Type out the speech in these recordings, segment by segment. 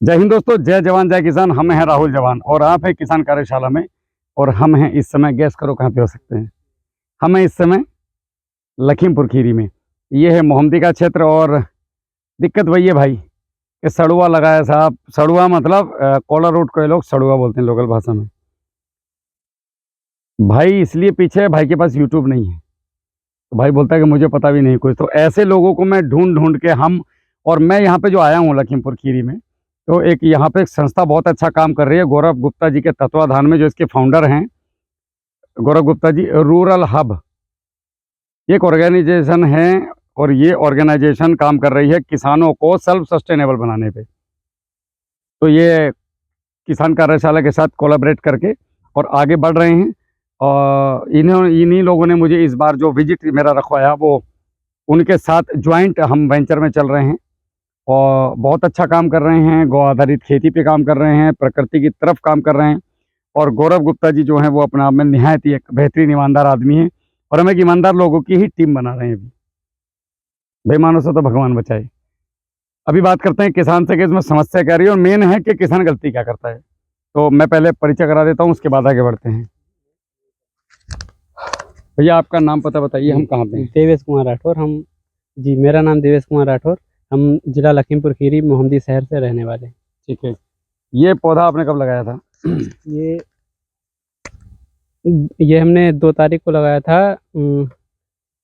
जय हिंद दोस्तों, जय जवान जय किसान। हम हैं राहुल जवान और आप हैं किसान कार्यशाला में। और हम हैं इस समय, गैस करो कहाँ पे हो सकते हैं। हम हैं इस समय लखीमपुर खीरी में। ये है मोहम्मदी का क्षेत्र और दिक्कत वही है भाई कि सड़ुआ लगाया साहब। सड़ुआ मतलब कोला रोड को ये लोग सड़ुआ बोलते हैं लोकल भाषा में। भाई इसलिए पीछे है, भाई के पास यूट्यूब नहीं है तो भाई बोलता है कि मुझे पता भी नहीं कुछ। तो ऐसे लोगों को मैं ढूंढ ढूंढ के और मैं यहाँ पे जो आया हूँ लखीमपुर खीरी में, तो एक यहाँ पे एक संस्था बहुत अच्छा काम कर रही है गौरव गुप्ता जी के तत्वाधान में, जो इसके फाउंडर हैं गौरव गुप्ता जी। रूरल हब एक ऑर्गेनाइजेशन है और ये ऑर्गेनाइजेशन काम कर रही है किसानों को सेल्फ सस्टेनेबल बनाने पे। तो ये किसान कार्यशाला के साथ कोलैबोरेट करके और आगे बढ़ रहे हैं। और इन्हीं लोगों ने मुझे इस बार जो विजिट मेरा रखवाया, वो उनके साथ ज्वाइंट हम वेंचर में चल रहे हैं और बहुत अच्छा काम कर रहे हैं। गौ आधारित खेती पे काम कर रहे हैं, प्रकृति की तरफ काम कर रहे हैं। और गौरव गुप्ता जी जो हैं वो अपने आप में निहायत ही एक बेहतरीन ईमानदार आदमी है और हम एक ईमानदार लोगों की ही टीम बना रहे हैं। अभी बेईमानों से तो भगवान बचाए। अभी बात करते हैं किसान से कि इसमें समस्या क्या रही है और मेन है कि किसान गलती क्या करता है। तो मैं पहले परिचय करा देता हूँ, उसके बाद आगे बढ़ते हैं। भैया आपका नाम पता बताइए, हम कहाँ पे हैं? देवेश कुमार राठौर। हम जी, मेरा नाम देवेश कुमार राठौर। हम जिला लखीमपुर खीरी मोहम्मदी शहर से रहने वाले हैं। ठीक है। ये पौधा आपने कब लगाया था? ये हमने 2 तारीख को लगाया था।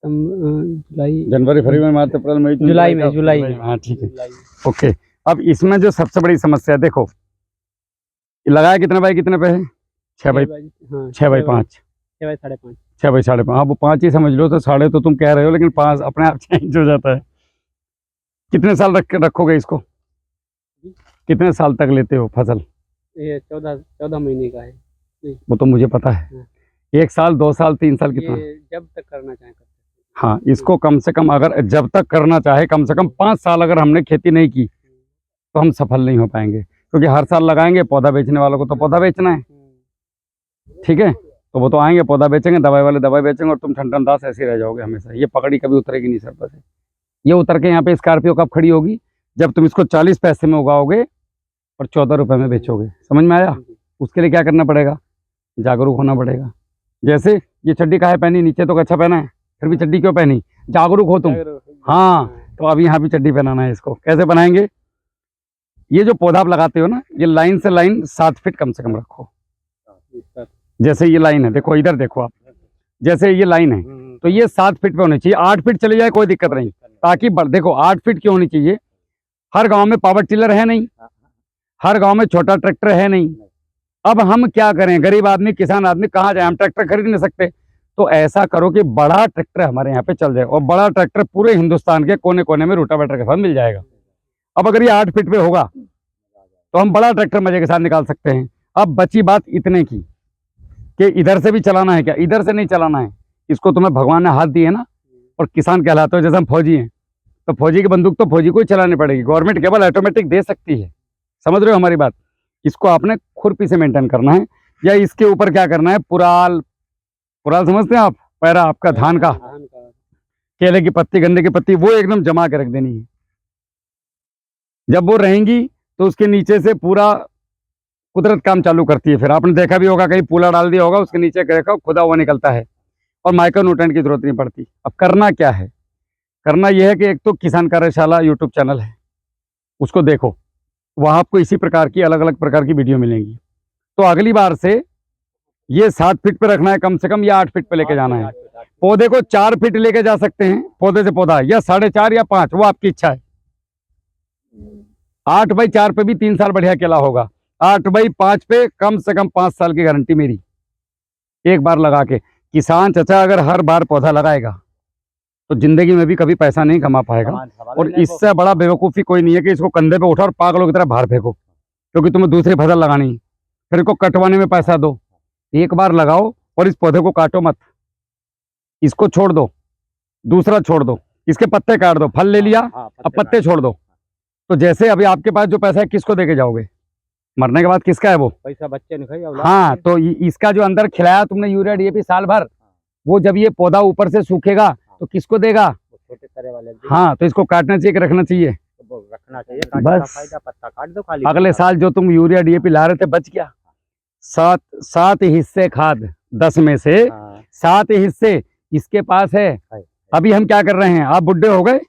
जुलाई, जनवरी, फरवरी, मार्च, अप्रैल, मई, जून, जुलाई में। हाँ ठीक है, ओके। अब इसमें जो सबसे बड़ी समस्या है, देखो ये लगाया कितने बाई कितने पे है? 6 बाई 5, 6 बाई 5। 6 बाई 5.5। हाँ, वो 5 ही समझ लो, तो 6.5 तो तुम कह रहे हो, लेकिन 5 अपने आप चेंज हो जाता है। कितने साल रखोगे इसको? कितने साल तक लेते हो फसल? ये 14 महीने का है। वो तो मुझे पता है। 1 साल, 2 साल, 3 साल, कितना? जब तक करना चाहे कर सकते हैं। हाँ, इसको कम से कम अगर जब तक करना चाहे, कम से कम 5 साल अगर हमने खेती नहीं की तो हम सफल नहीं हो पाएंगे, क्योंकि हर साल लगाएंगे। पौधा बेचने वालों को तो पौधा बेचना है, ठीक है। तो वो तो आएंगे, पौधा बेचेंगे, दवाई वाले दवाई बेचेंगे और तुम ठन दास ऐसे ही रह जाओगे हमेशा। ये पकड़ी कभी उतरेगी नहीं सर पर से। ये उतर के यहाँ पे स्कॉर्पियो कब खड़ी होगी? जब तुम इसको 40 पैसे में उगाओगे और 14 रुपए में बेचोगे। समझ में आया? उसके लिए क्या करना पड़ेगा? जागरूक होना पड़ेगा। जैसे ये चड्डी काहे पहनी? नीचे तो अच्छा पहना है, फिर भी चड्डी क्यों पहनी? जागरूक हो तुम। हाँ, तो अभी यहाँ भी चड्डी पहनाना है इसको। कैसे बनाएंगे? ये जो पौधा आप लगाते हो ना, ये लाइन से लाइन 7 फीट कम से कम रखो। जैसे ये लाइन है, देखो इधर देखो आप, जैसे ये लाइन है तो ये 7 फीट पे होनी चाहिए। 8 फीट चले जाए कोई दिक्कत नहीं, ताकि देखो 8 फीट क्यों होनी चाहिए? हर गांव में पावर टिलर है नहीं, हर गांव में छोटा ट्रैक्टर है नहीं। अब हम क्या करें? गरीब आदमी, किसान आदमी कहाँ जाए? हम ट्रैक्टर खरीद नहीं सकते। तो ऐसा करो कि बड़ा ट्रैक्टर हमारे यहाँ पे चल जाए और बड़ा ट्रैक्टर पूरे हिंदुस्तान के कोने कोने में रोटावेटर के साथ मिल जाएगा। अब अगर ये 8 फीट पे होगा तो हम बड़ा ट्रैक्टर मजे के साथ निकाल सकते हैं। अब बची बात इतने की कि इधर से भी चलाना है क्या? इधर से नहीं चलाना है। इसको तुम्हें भगवान ने हाथ दिए ना, और किसान कहलाते हो। जैसे हम फौजी हैं तो फौजी की बंदूक तो फौजी को ही चलानी पड़ेगी, गवर्नमेंट केवल ऑटोमेटिक दे सकती है। समझ रहे हो हमारी बात? इसको आपने खुरपी से मेंटेन करना है, या इसके ऊपर क्या करना है? पुराल समझते हैं आप? पैरा आपका धान का, केले की पत्ती, गन्ने की पत्ती, वो एकदम जमा के रख देनी है। जब वो रहेंगी तो उसके नीचे से पूरा कुदरत काम चालू करती है। फिर आपने देखा भी होगा, कहीं पूला डाल दिया होगा, उसके नीचे देखा खुदा हुआ निकलता है और माइक्रो न्यूट्रेंट की जरूरत नहीं पड़ती। अब करना क्या है? करना यह है कि एक तो किसान कार्यशाला यूट्यूब चैनल है, उसको देखो। वहाँ आपको इसी प्रकार की अलग अलग प्रकार की वीडियो मिलेंगी। तो अगली बार से ये 7 फीट पे रखना है कम से कम, या 8 फीट पे लेके जाना है। पौधे को 4 फीट लेके जा सकते हैं, पौधे से पौधा, या 4.5 या 5, वो आपकी इच्छा है। 8 बाई 4 पे भी 3 साल बढ़िया केला होगा। 8 बाई 5 पे कम से कम 5 साल की गारंटी मेरी, एक बार लगा के। किसान चचा अगर हर बार पौधा लगाएगा तो जिंदगी में भी कभी पैसा नहीं कमा पाएगा। और इससे बड़ा बेवकूफ़ी कोई नहीं है कि इसको कंधे पे उठा और पागलों की तरह बाहर फेंको, क्योंकि तुम्हें दूसरी फसल लगानी है, फिर इसको कटवाने में पैसा दो। एक बार लगाओ और इस पौधे को काटो मत, इसको छोड़ दो, दूसरा छोड़ दो, इसके पत्ते काट दो, फल ले लिया, अब पत्ते छोड़ दो। तो जैसे अभी आपके पास जो पैसा है, किसको देके जाओगे? मरने के बाद किसका है वो पैसा? बच्चे ने खाई। हाँ, तो इसका जो अंदर खिलाया तुमने यूरिया डीएपी साल भर, वो जब ये पौधा ऊपर से सूखेगा तो किसको देगा? छोटे तरह वाले। हाँ, तो इसको काटना चाहिए कि रखना चाहिए? वो रखना चाहिए, काटने बस। का फायदा, पत्ता काट दो खाली। अगले साल जो तुम यूरिया डीएपी ला रहे थे बच गया। 7 हिस्से खाद 10 में से हाँ, 7 हिस्से इसके पास है। अभी हम क्या कर रहे हैं, आप बुढ़े हो गए,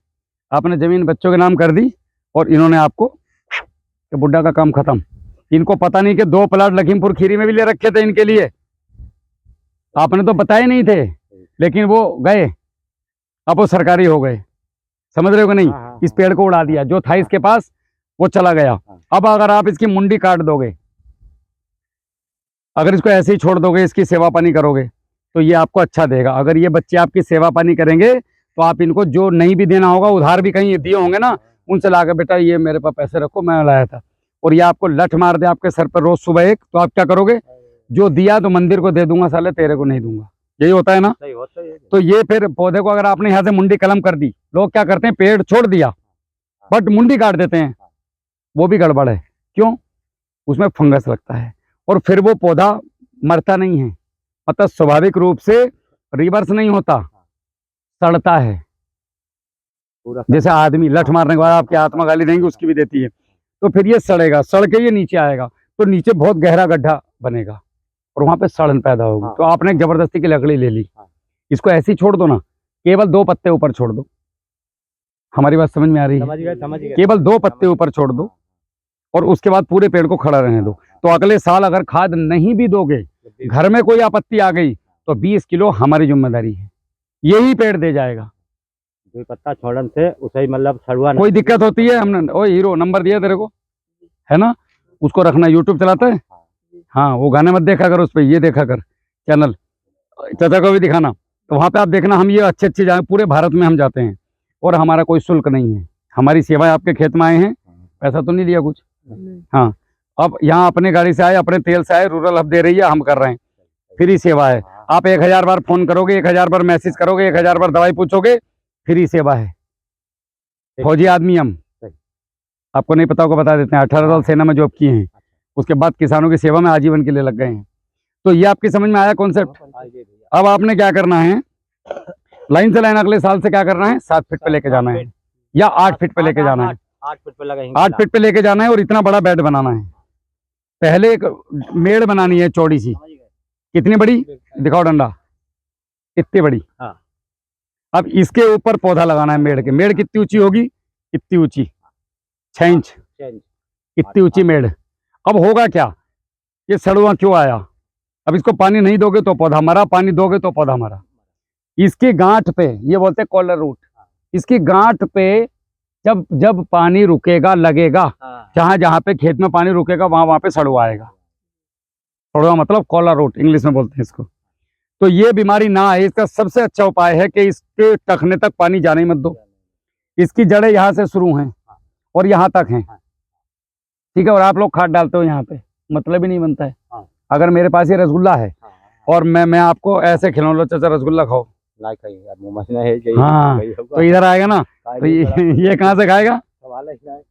आपने जमीन बच्चों के नाम कर दी और इन्होंने आपको कि बुढ़ा का काम खत्म। इनको पता नहीं कि 2 प्लाट लखीमपुर खीरी में भी ले रखे थे इनके लिए, आपने तो बताए नहीं थे, लेकिन वो गए, अब वो सरकारी हो गए, समझ रहे हो कि नहीं। हाँ, हाँ, इस पेड़ को उड़ा दिया, जो था इसके पास वो चला गया। अब अगर आप इसकी मुंडी काट दोगे, अगर इसको ऐसे ही छोड़ दोगे, इसकी सेवा पानी करोगे तो ये आपको अच्छा देगा। अगर ये बच्चे आपकी सेवा पानी करेंगे तो आप इनको जो नहीं भी देना होगा, उधार भी कहीं दिए होंगे ना, उनसे लाकर बेटा ये मेरे पास पैसे रखो, मैं लाया था, और ये आपको लठ मार दे आपके सर पर रोज सुबह एक, तो आप क्या करोगे, जो दिया तो मंदिर को दे दूंगा साले, तेरे को नहीं दूंगा। यही होता है ना। सही होता है। तो ये फिर पौधे को अगर आपने यहाँ से मुंडी कलम कर दी, लोग क्या करते हैं, पेड़ छोड़ दिया बट मुंडी काट देते हैं, वो भी गड़बड़ है। क्यों, उसमें फंगस लगता है और फिर वो पौधा मरता नहीं है, मतलब स्वाभाविक रूप से रिवर्स नहीं होता, सड़ता है। पूरा जैसे आदमी लठ मारने के बाद आपकी आत्मा गाली देंगे, उसकी भी देती है, तो फिर ये सड़ेगा, सड़ के ये नीचे आएगा, तो नीचे बहुत गहरा गड्ढा बनेगा और वहां पे सड़न पैदा होगी। हाँ। तो आपने जबरदस्ती की लकड़ी ले ली, हाँ। इसको ऐसे ही छोड़ दो ना, केवल 2 पत्ते ऊपर छोड़ दो। हमारी बात समझ में आ रही है। समझ गए। केवल 2 पत्ते ऊपर छोड़ दो और उसके बाद पूरे पेड़ को खड़ा रहने दो। तो अगले साल अगर खाद नहीं भी दोगे, घर में कोई आपत्ति आ गई तो 20 किलो हमारी जिम्मेदारी है, यही पेड़ दे जाएगा। 2 पत्ता छोड़न से उसे ही मतलब सड़ुआ कोई दिक्कत होती है, हमने ओ हीरो नंबर दिया तेरे को, है ना, उसको रखना। यूट्यूब चलाता है, हाँ, वो गाने मत देखा कर, उस पर ये देखा कर चैनल, चाचा को भी दिखाना, तो वहाँ पे आप देखना। हम ये अच्छी जगह पूरे भारत में हम जाते हैं और हमारा कोई शुल्क नहीं है, हमारी सेवाएं आपके खेत में आए हैं, पैसा तो नहीं लिया कुछ। हाँ, अब यहाँ अपने गाड़ी से आए, अपने तेल से आए, रूरल हब दे रही है, हम कर रहे हैं, फ्री सेवा है। आप 1000 बार फोन करोगे, 1000 बार मैसेज करोगे, 1000 बार दवाई पूछोगे, फ्री सेवा है। फौजी आदमी हम, आपको नहीं पता होगा बता देते हैं, 18 साल सेना में जॉब किए हैं, उसके बाद किसानों की सेवा में आजीवन के लिए लग गए हैं। तो ये आपकी समझ में आया कॉन्सेप्ट। अब आपने क्या करना है, लाइन से लाइन अगले साल से क्या करना है, 7 फीट पे लेके जाना है या 8 फीट पे लेके जाना है, 8 फीट पे लगाएंगे, 8 फीट पे लेके जाना है और इतना बड़ा बेड बनाना है। पहले एक मेड़ बनानी है चौड़ी सी, कितनी बड़ी दिखाओ डंडा, इतनी बड़ी। हाँ। अब इसके ऊपर पौधा लगाना है मेड़ के। मेड़ कितनी ऊंची होगी, इतनी ऊंची, 6 इंच, इतनी ऊंची मेड़। अब होगा क्या, ये सड़ुआ क्यों आया, अब इसको पानी नहीं दोगे तो पौधा मरा, पानी दोगे तो पौधा मरा। इसकी गांठ पे, ये बोलते हैं कॉलर रूट, इसकी गांठ पे जब जब पानी रुकेगा, लगेगा, जहां जहां पे खेत में पानी रुकेगा वहां वहां पे सड़ुआ आएगा। सड़ुआ मतलब कॉलर रूट इंग्लिश में बोलते हैं इसको। तो ये बीमारी ना आए, इसका सबसे अच्छा उपाय है कि इसके टखने तक पानी जाने मत दो। इसकी जड़ें यहाँ से शुरू हैं और यहाँ तक हैं, ठीक है। और आप लोग खाद डालते हो यहाँ पे, मतलब ही नहीं बनता है। अगर मेरे पास ये रसगुल्ला है और मैं आपको ऐसे खिलाऊं, लो चाचा रसगुल्ला खाओ, हाँ, तो इधर आएगा ना, तो ये कहाँ से खाएगा,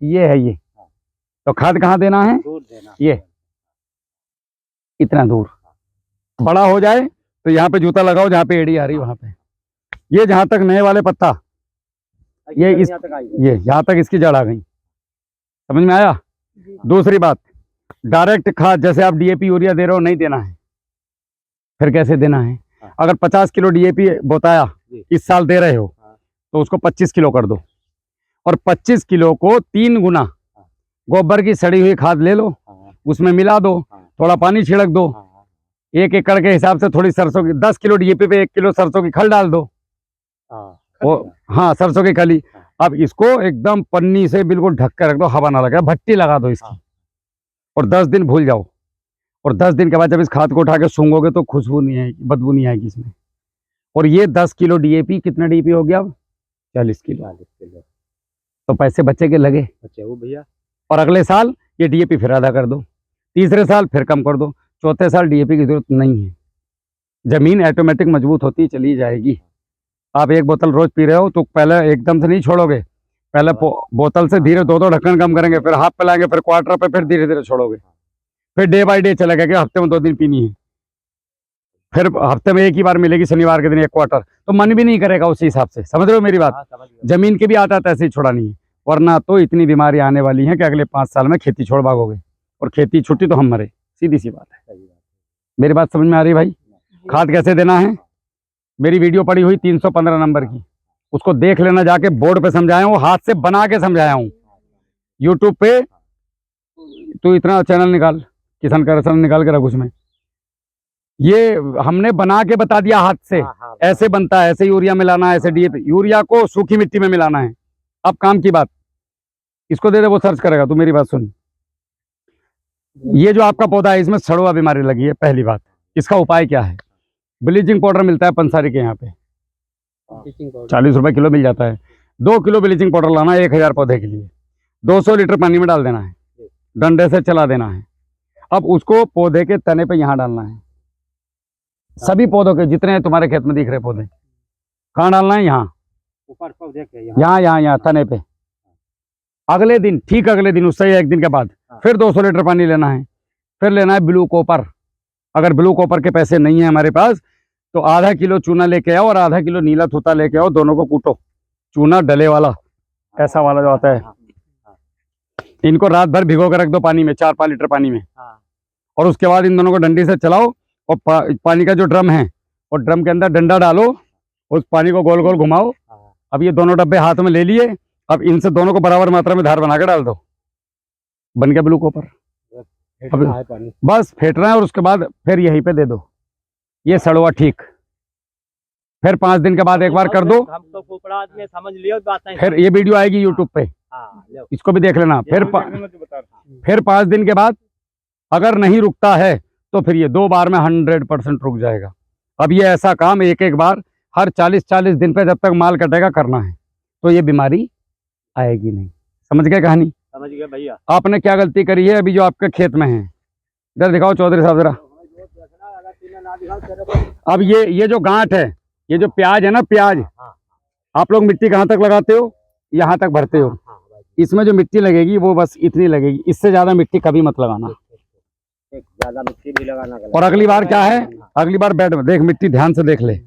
ये है ये। तो खाद कहाँ देना है, ये इतना दूर। बड़ा हो जाए तो यहाँ पे जूता लगाओ, जहाँ पे एड़ी आ रही वहां पे। ये जहां तक नए वाले पत्ता, ये यहाँ तक इसकी जड़ आ गई, समझ में आया। दूसरी बात, डायरेक्ट खाद जैसे आप डीएपी यूरिया दे रहे हो, नहीं देना है। फिर कैसे देना है, अगर 50 किलो डीएपी बताया इस साल दे रहे हो तो उसको 25 किलो कर दो, और 25 किलो को 3 गुना गोबर की सड़ी हुई खाद ले लो, उसमें मिला दो, थोड़ा पानी छिड़क दो, 1 एकड़ के हिसाब से थोड़ी सरसों की, 10 किलो डीएपी पे 1 किलो सरसों की खल डाल दो। हाँ, सरसों की खली। अब इसको एकदम पन्नी से बिल्कुल ढक कर रख दो, हवा ना लगे, भट्टी लगा दो इसकी, और 10 दिन भूल जाओ। और 10 दिन के बाद जब इस खाद को उठा के सूंघोगे तो खुशबू नहीं आएगी, बदबू नहीं आएगी इसमें। और ये 10 किलो डीएपी, कितना डीएपी हो गया अब, 40 किलो। तो पैसे बच्चे के लगे भैया। और अगले साल ये डीएपी फिर आधा कर दो, तीसरे साल फिर कम कर दो, चौथे साल डीएपी की जरूरत नहीं है। जमीन ऑटोमेटिक मजबूत होती चली जाएगी। आप 1 बोतल रोज पी रहे हो तो पहले एकदम से नहीं छोड़ोगे, पहले बोतल से धीरे 2-2 ढक्कन कम करेंगे, फिर हाफ पिलाएंगे, फिर क्वार्टर पे, फिर धीरे धीरे छोड़ोगे, फिर डे बाय डे चलेगा कि हफ्ते में 2 दिन पीनी है, फिर हफ्ते में 1 ही बार मिलेगी, शनिवार के दिन 1 क्वार्टर। तो मन भी नहीं करेगा उसी हिसाब से, समझ रहे हो मेरी बात। जमीन की भी आदत ऐसे ही छुड़ानी है। वरना तो इतनी बीमारी आने वाली है कि अगले 5 साल में खेती छोड़ भागोगे, और खेती छुट्टी तो हम मरे, सीधी सी बात है। सही बात। मेरी बात समझ में आ रही भाई? खाद कैसे देना है, मेरी वीडियो पड़ी हुई 315 नंबर की, उसको देख लेना जाके, बोर्ड पे समझाया हूँ, हाथ से बना के समझाया हूँ। यूट्यूब पे तो इतना चैनल निकाल, किसान का रसन निकाल के रख, उसमें ये हमने बना के बता दिया हाथ से, हाँ, ऐसे बनता है, ऐसे यूरिया मिलाना है, ऐसे डीएपी, यूरिया को सूखी मिट्टी में मिलाना है। अब काम की बात, इसको दे दे, वो सर्च करेगा। तू मेरी बात सुन, ये जो आपका पौधा है इसमें सड़ुआ बीमारी लगी है, पहली बात, इसका उपाय क्या है? ब्लीचिंग पाउडर मिलता है पंसारी के यहाँ पे, 40 रुपए किलो मिल जाता है। 2 किलो ब्लीचिंग पाउडर लाना है 1000 पौधे के लिए, 200 लीटर पानी में डाल देना है, डंडे से चला देना है। अब उसको पौधे के तने पे यहाँ डालना है, सभी पौधों के जितने तुम्हारे खेत में दिख रहे पौधे, कहाँ डालना है? यहाँ, ऊपर पौधे के यहाँ तने पे। अगले दिन, ठीक अगले दिन, उससे 1 दिन के बाद फिर 200 लीटर पानी लेना है, फिर लेना है ब्लू कॉपर। अगर ब्लू कॉपर के पैसे नहीं है हमारे पास तो आधा किलो चूना लेके आओ और आधा किलो नीला थूता लेके आओ, दोनों को कूटो, चूना डले वाला, ऐसा वाला जो आता है, इनको रात भर भिगो कर रख दो पानी में, 4-5 लीटर पानी में, और उसके बाद इन दोनों को डंडी से चलाओ, और पानी का जो ड्रम है, और ड्रम के अंदर डंडा डालो, उस पानी को गोल गोल घुमाओ। अब ये दोनों डब्बे हाथ में ले लिए, अब इनसे दोनों को बराबर मात्रा में धार बना के डाल दो, बन गया ब्लू कॉपर। अब बस फेंटना है, और उसके बाद फिर यहीं पे दे दो, ये सड़ुआ ठीक। फिर 5 दिन के बाद एक बार कर दो, हम तो खोपड़ा आदमी समझ लियो बात नहीं। फिर ये वीडियो आएगी यूट्यूब पे, इसको भी देख लेना। फिर 5 दिन के बाद अगर नहीं रुकता है तो फिर ये 2 बार में 100% रुक जाएगा। अब ये ऐसा काम एक बार हर 40-40 दिन पे जब तक माल कटेगा करना है, तो ये बीमारी आएगी नहीं। समझ गए कहानी? समझ गए भैया। आपने क्या गलती करी है अभी जो आपके खेत में है? इधर दिखाओ चौधरी साहब जरा। अब ये जो गांठ है, ये जो प्याज है ना, प्याज, आप लोग मिट्टी कहाँ तक लगाते हो? यहाँ तक भरते हो। इसमें जो मिट्टी लगेगी वो बस इतनी लगेगी, इससे ज्यादा मिट्टी कभी मत लगाना। ज्यादा मिट्टी भी लगाना गलत। और अगली बार क्या है, अगली बार बेड में देख, मिट्टी ध्यान से देख ले,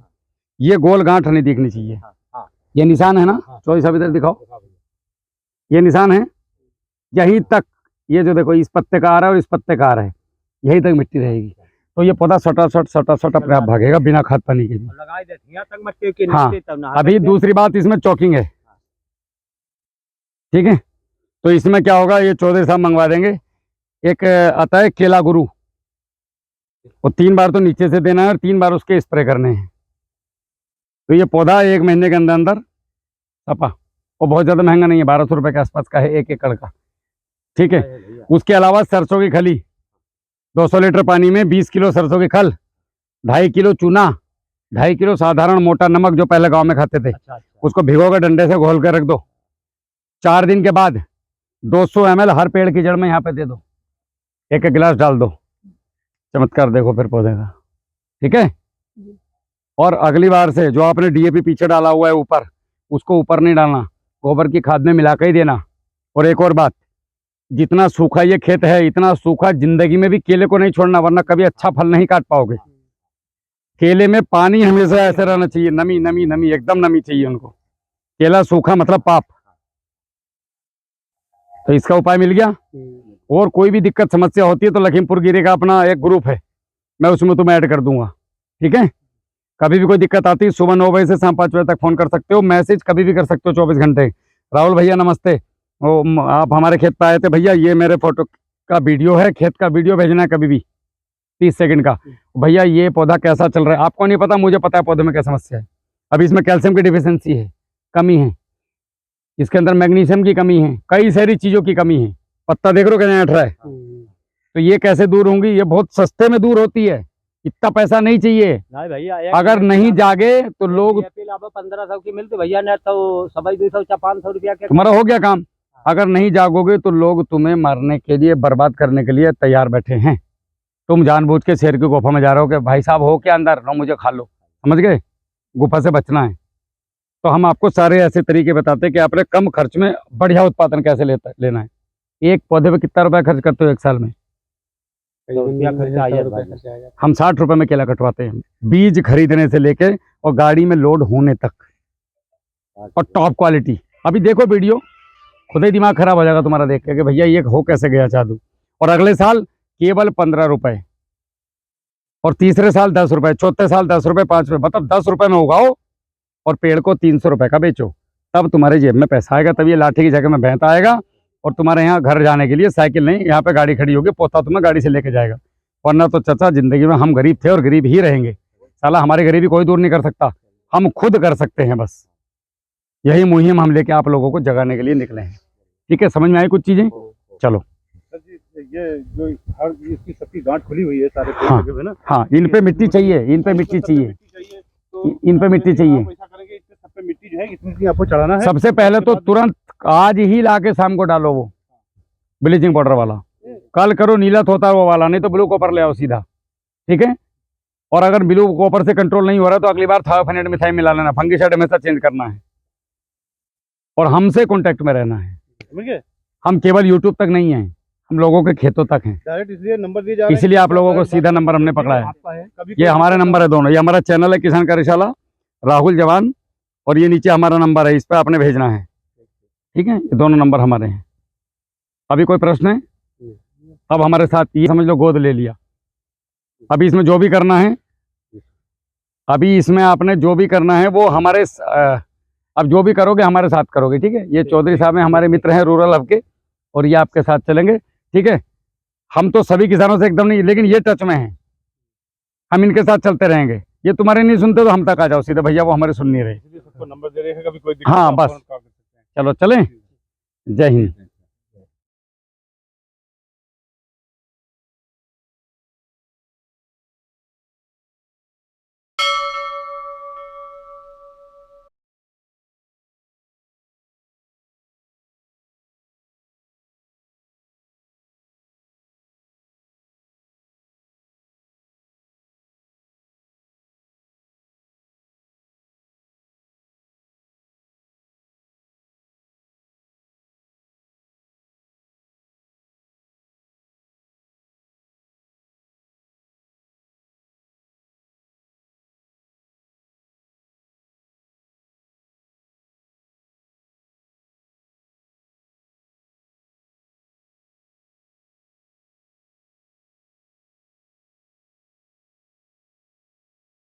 ये गोल गांठ नहीं दिखनी चाहिए। ये निशान है ना, चौधरी साहब इधर दिखाओ, ये निशान है, यहीं तक, ये जो देखो इस पत्ते का आ रहा है और इस पत्ते का आ रहा है, यहीं तक मिट्टी रहेगी। तो ये पौधा सटा अपने आप भागेगा बिना खाद पानी के भी। लगाई देती यहाँ तक मिट्टी की हाँ, नीचे तब ना। अभी दूसरी बात, इसमें चौकिंग है, ठीक है? तो इसमें क्या होगा, ये चौधरी साहब मंगवा देंगे, एक आता है केला गुरु, वो 3 बार तो नीचे से देना है और 3 बार उसके स्प्रे करने हैं। तो ये पौधा 1 महीने के अंदर अंदर सपा, और बहुत ज़्यादा महंगा नहीं है, 1200 रुपये के आसपास का है 1 एकड़ का, ठीक है? उसके अलावा सरसों की खली, 200 लीटर पानी में 20 किलो सरसों की खल, 2.5 किलो चूना, 2.5 किलो साधारण मोटा नमक जो पहले गांव में खाते थे, उसको भिगो कर डंडे से घोल कर रख दो। 4 दिन के बाद 200 ml हर पेड़ की जड़ में यहाँ पे दे दो, 1 गिलास डाल दो, चमत्कार देखो फिर पौधे का, ठीक है? और अगली बार से जो आपने डीएपी पीछे डाला हुआ है ऊपर, उसको ऊपर नहीं डालना, गोबर की खाद में मिला कर ही देना। और एक और बात, जितना सूखा ये खेत है, इतना सूखा जिंदगी में भी केले को नहीं छोड़ना, वरना कभी अच्छा फल नहीं काट पाओगे। केले में पानी हमेशा ऐसे रहना चाहिए, नमी नमी नमी, एकदम नमी चाहिए उनको। केला सूखा मतलब पाप। तो इसका उपाय मिल गया। और कोई भी दिक्कत समस्या होती है तो लखीमपुर गिरी का अपना एक ग्रुप है, मैं उसमें तुम्हें ऐड कर दूंगा, ठीक है? कभी भी कोई दिक्कत आती है, सुबह 9 बजे से शाम 5 बजे तक फोन कर सकते हो, मैसेज कभी भी कर सकते हो 24 घंटे। राहुल भैया नमस्ते, आप हमारे खेत पे आए थे भैया, ये मेरे फोटो का वीडियो है, खेत का वीडियो भेजना है कभी भी, 30 सेकंड का। भैया ये पौधा कैसा चल रहा है, आपको नहीं पता, मुझे पता है पौधे में क्या समस्या है। अभी इसमें कैल्शियम की डिफिशियंसी है, कमी है, इसके अंदर मैग्नीशियम की कमी है, कई सारी चीज़ों की कमी है। पत्ता देख रहे हो कैसे हट रहा है, तो ये कैसे दूर होंगी? ये बहुत सस्ते में दूर होती है, इतना पैसा नहीं चाहिए। नहीं भैया, अगर नहीं जागे तो लोग 1500 की मिलती भैया, ने तो सभी 200-500 रुपया के तुम्हारा हो गया काम। अगर नहीं जागोगे तो लोग तुम्हें मारने के लिए, बर्बाद करने के लिए तैयार बैठे हैं। तुम जानबूझ के शेर की गुफा में जा रहे हो कि भाई साहब हो क्या अंदर, लो मुझे खा लो, समझ गए? गुफा से बचना है। तो हम आपको सारे ऐसे तरीके बताते हैं कि आपने कम खर्च में बढ़िया उत्पादन कैसे लेना है। एक पौधे पे कितना रुपया खर्च करते हो 1 साल में? हम 60 रुपए में केला कटवाते हैं, बीज खरीदने से लेके और गाड़ी में लोड होने तक, और टॉप क्वालिटी। अभी देखो वीडियो, खुद ही दिमाग खराब हो जाएगा तुम्हारा देख के कि भैया ये हो कैसे गया जादू। और अगले साल केवल 15 रुपए, और तीसरे साल 10 रुपए, चौथे साल 10 रुपए, 5 रुपए, मतलब 10 रुपए में उगाओ और पेड़ को 300 रुपए का बेचो, तब तुम्हारे जेब में पैसा आएगा। तब ये लाठी की जगह में भैंस आएगा और तुम्हारे यहाँ घर जाने के लिए साइकिल नहीं, यहाँ पे गाड़ी खड़ी होगी, पोता तुम्हें गाड़ी से लेके जाएगा। वरना तो चाचा जिंदगी में हम गरीब थे और गरीब ही रहेंगे। साला हमारी गरीबी कोई दूर नहीं कर सकता, हम खुद कर सकते हैं। बस यही मुहिम हम लेके आप लोगों को जगाने के लिए निकले हैं। ठीक है, समझ में आई कुछ चीजें? चलो। सर जी, ये जो हर इसकी सबकी गांठ खुली हुई है सारे पेड़ हाँ, लगे हुए ना, हाँ, इन पे मिट्टी चाहिए, इन पे मिट्टी चाहिए, तो इन पे मिट्टी चाहिए। आप ऐसा करेंगे, इससे सब पे मिट्टी जो है इसमें आपको चढ़ाना है। सबसे पहले तो तुरंत आज ही लाके शाम को डालो वो ब्लीचिंग पाउडर वाला। कल करो नीला तोता वो वाला, नहीं तो ब्लू कॉपर ले आओ सीधा। ठीक है, और अगर ब्लू कॉपर से कंट्रोल नहीं हो रहा तो अगली बार थायोफेनेट मिथाइल मिला लेना। फंगिसाइड हमेशा चेंज करना है और हमसे कांटेक्ट में रहना है। समझ गए? हम केवल यूट्यूब तक नहीं हैं, हम लोगों के खेतों तक हैं। डायरेक्ट इसलिए नंबर दिए जा रहे हैं, इसलिए आप लोगों को सीधा नंबर हमने पकड़ा है। आपका है, कभी ये कोई हमारे नंबर है दोनों। ये हमारा चैनल है किसान का रिसाला राहुल जवान, और ये नीचे हमारा नंबर है, इस पर आपने भेजना है। ठीक है, ये दोनों नंबर हमारे हैं। अभी कोई प्रश्न है? अब हमारे साथ ये समझ लो गोद ले लिया। अभी इसमें जो भी करना है, अभी इसमें आपने जो भी करना है वो हमारे अब जो भी करोगे हमारे साथ करोगे। ठीक है, ये चौधरी साहब हैं, हमारे मित्र हैं रूरल हब के, और ये आपके साथ चलेंगे। ठीक है, हम तो सभी किसानों से एकदम नहीं, लेकिन ये टच में हैं, हम इनके साथ चलते रहेंगे। ये तुम्हारे नहीं सुनते तो हम तक आ जाओ सीधे, भैया वो हमारे सुन नहीं रहे। इसलिए सबको नंबर दे रहे हैं, कभी कोई दिक्कत हाँ, हो, आप बस। फोन कर सकते हैं। चलो चलें। जय हिंद।